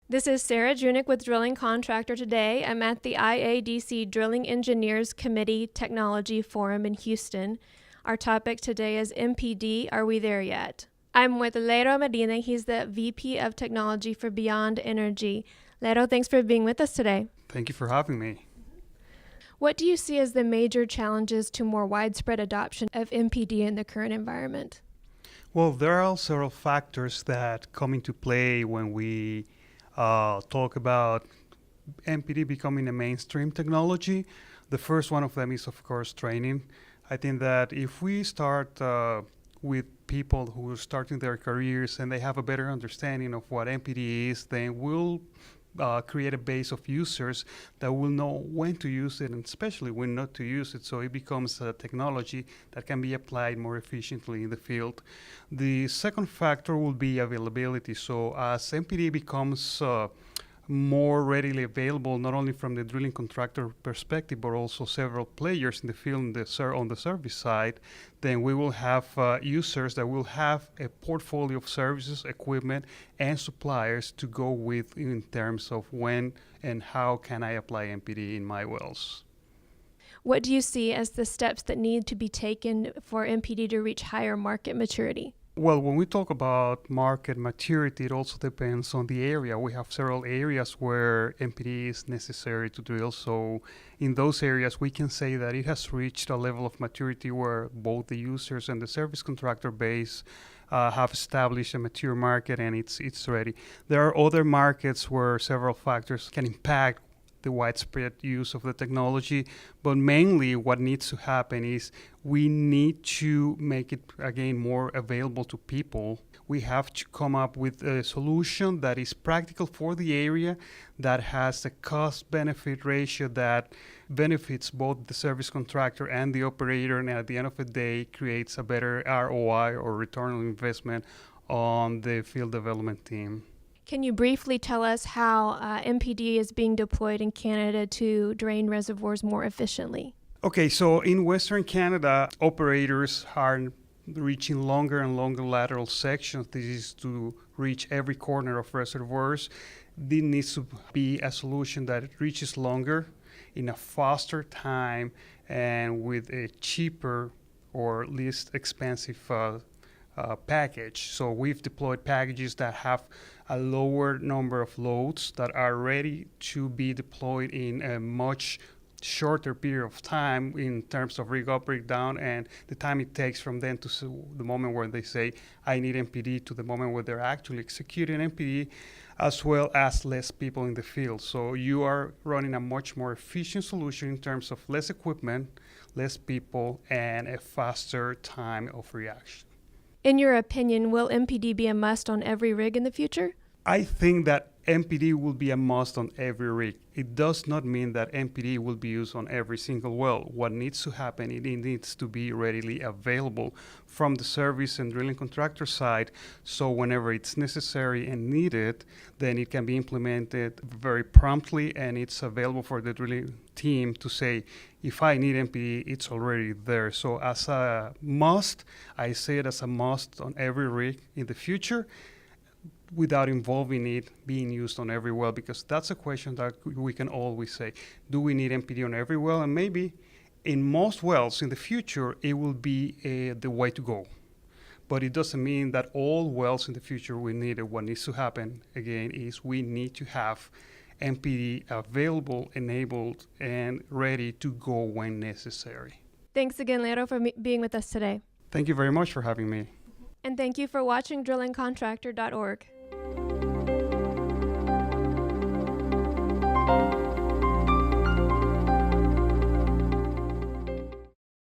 This is Sarah Junick with Drilling Contractor today. I'm at the IADC Drilling Engineers Committee Technology Forum in Houston. Our topic today is MPD, Are We There Yet? I'm with Lero Medina. He's the VP of Technology for Beyond Energy. Lero, thanks for being with us today. Thank you for having me. What do you see as the major challenges to more widespread adoption of MPD in the current environment? Well, there are several factors that come into play when we talk about MPD becoming a mainstream technology. The first one of them is, of course, training. I think that if we start with people who are starting their careers and they have a better understanding of what MPD is, then we'll create a base of users that will know when to use it and especially when not to use it, so it becomes a technology that can be applied more efficiently in the field. The second factor will be availability. So as MPD becomes more readily available, not only from the drilling contractor perspective, but also several players in the field on the service side, then we will have users that will have a portfolio of services, equipment, and suppliers to go with in terms of when and how can I apply MPD in my wells. What do you see as the steps that need to be taken for MPD to reach higher market maturity? Well, when we talk about market maturity, it also depends on the area. We have several areas where MPD is necessary to drill. So in those areas, we can say that it has reached a level of maturity where both the users and the service contractor base have established a mature market and it's ready. There are other markets where several factors can impact the widespread use of the technology, but mainly what needs to happen is we need to make it again more available to people. We have to come up with a solution that is practical for the area, that has a cost-benefit ratio that benefits both the service contractor and the operator, and at the end of the day creates a better ROI or return on investment on the field development team. Can you briefly tell us how MPD is being deployed in Canada to drain reservoirs more efficiently? Okay, so in Western Canada, operators are reaching longer and longer lateral sections. This is to reach every corner of reservoirs. This needs to be a solution that reaches longer in a faster time and with a cheaper or least expensive package. So we've deployed packages that have a lower number of loads that are ready to be deployed in a much shorter period of time in terms of rig up, rig down, and the time it takes from then to the moment where they say, I need MPD, to the moment where they're actually executing MPD, as well as less people in the field. So you are running a much more efficient solution in terms of less equipment, less people, and a faster time of reaction. In your opinion, will MPD be a must on every rig in the future? I think that MPD will be a must on every rig. It does not mean that MPD will be used on every single well. What needs to happen, it needs to be readily available from the service and drilling contractor side, so whenever it's necessary and needed, then it can be implemented very promptly and it's available for the drilling team to say, if I need MPD, it's already there. So as a must, I say it as a must on every rig in the future, without involving it being used on every well, because that's a question that we can always say, do we need MPD on every well? And maybe in most wells in the future, it will be the way to go. But it doesn't mean that all wells in the future will need it. What needs to happen, again, is we need to have MPD available, enabled, and ready to go when necessary. Thanks again, Lero, for being with us today. Thank you very much for having me. And thank you for watching drillingcontractor.org.